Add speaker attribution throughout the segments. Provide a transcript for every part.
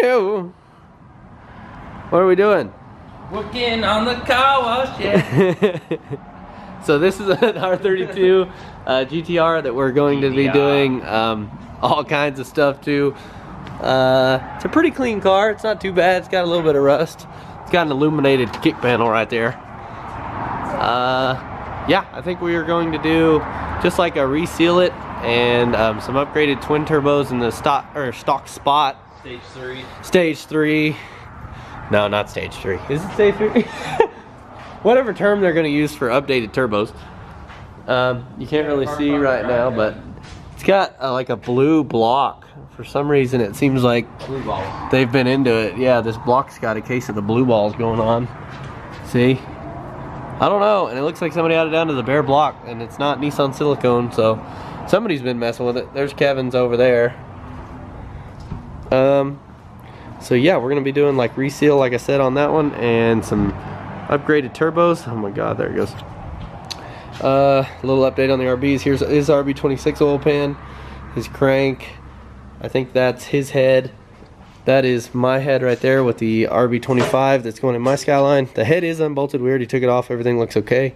Speaker 1: no. What are we doing?
Speaker 2: Working on the car wash, yeah.
Speaker 1: So this is an R32 GTR that we're going to be doing all kinds of stuff to. It's a pretty clean car. It's not too bad. It's got a little bit of rust. It's got an illuminated kick panel right there. Yeah, I think we are going to do just like a reseal it and some upgraded twin turbos in the stock spot.
Speaker 2: Stage 3.
Speaker 1: Stage 3. No, not stage 3. Is it stage 3? Whatever term they're going to use for updated turbos. You can't really see right now, but it's got like a blue block. For some reason, it seems like
Speaker 2: Blue ball.
Speaker 1: they've been into it. Yeah, this block's got a case of the blue balls going on. See? I don't know, and it looks like somebody added down to the bare block, and it's not Nissan silicone, so somebody's been messing with it. There's Kevin's over there. So yeah, we're gonna be doing like reseal, like I said, on that one, and some upgraded turbos. Oh my god, there it goes. A little update on the RBs. Here's his RB26 oil pan, his crank. I think that's his head. That is my head right there with the RB25 that's going in my Skyline. The head is unbolted. We already took it off. Everything looks okay.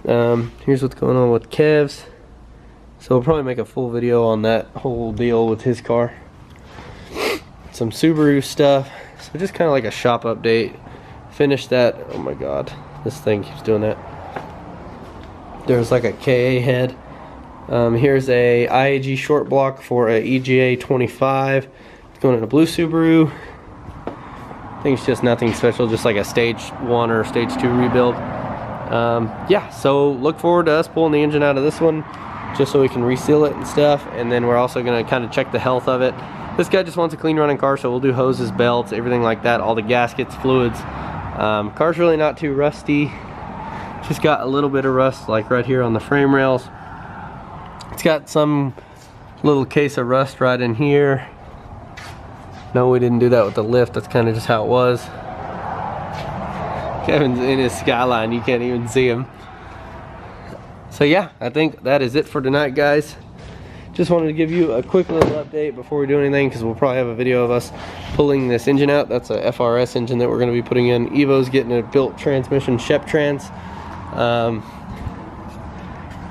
Speaker 1: Here's what's going on with Kev's. So we'll probably make a full video on that whole deal with his car. Some Subaru stuff. So just kind of like a shop update. Finished that. Oh my god, this thing keeps doing that. There's like a KA head. Here's a IAG short block for a EGA 25. It's going in a blue Subaru. I think it's just nothing special, just like a stage 1 or stage 2 rebuild. Yeah, so look forward to us pulling the engine out of this one just so we can reseal it and stuff, and then we're also going to kind of check the health of it. This guy just wants a clean running car, so we'll do hoses, belts, everything like that, all the gaskets, fluids. Car's really not too rusty, just got a little bit of rust like right here on the frame rails. It's got some little case of rust right in here. No, we didn't do that with the lift, that's kind of just how it was. Kevin's in his Skyline, you can't even see him. So yeah, I think that is it for tonight, guys. Just wanted to give you a quick little update before we do anything, because we'll probably have a video of us pulling this engine out. That's a FRS engine that we're going to be putting in. Evo's getting a built transmission, Shep Trans.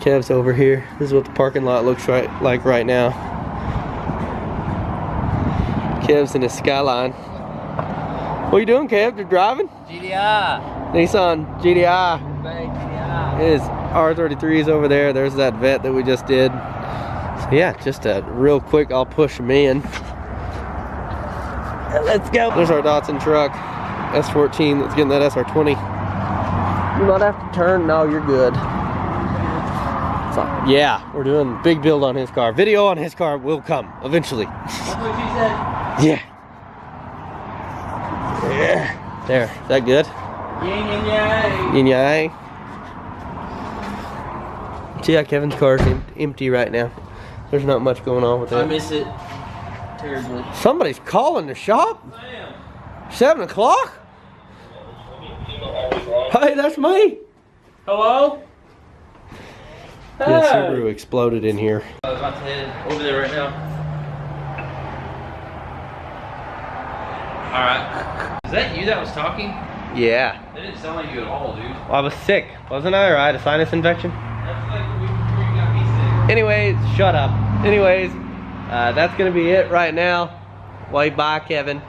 Speaker 1: Kev's over here. This is what the parking lot looks like right now. Kev's in his Skyline. What are you doing, Kev? You're driving?
Speaker 2: GDI.
Speaker 1: Nissan GDI.
Speaker 2: GDI.
Speaker 1: His R33 is over there. There's that vet that we just did. So yeah, just a real quick, I'll push him in. Let's go. There's our Datsun truck. S14 that's getting that SR20. You might have to turn. No, you're good. So, yeah, we're doing big build on his car. Video on his car will come eventually.
Speaker 2: That's what you said.
Speaker 1: Yeah. Yeah. There. Is that good?
Speaker 2: Yin and yang.
Speaker 1: Yin yang. So yeah, Kevin's car's empty right now. There's not much going on with it.
Speaker 2: I miss it terribly.
Speaker 1: Somebody's calling the shop? 7 o'clock? Hey, that's me.
Speaker 2: Hello?
Speaker 1: Yeah, Subaru exploded in here.
Speaker 2: I was about to head over there right now. Alright. Is that you that was talking?
Speaker 1: Yeah.
Speaker 2: That didn't sound like you at all, dude.
Speaker 1: Well, I was sick, wasn't I? Or I had a sinus infection?
Speaker 2: That's like before you got me sick.
Speaker 1: Anyways, shut up. Anyways, that's gonna be it right now. Wave bye, Kevin.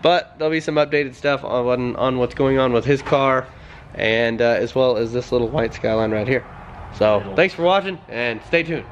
Speaker 1: But there'll be some updated stuff on what's going on with his car, and as well as this little white Skyline right here. So thanks for watching, and stay tuned.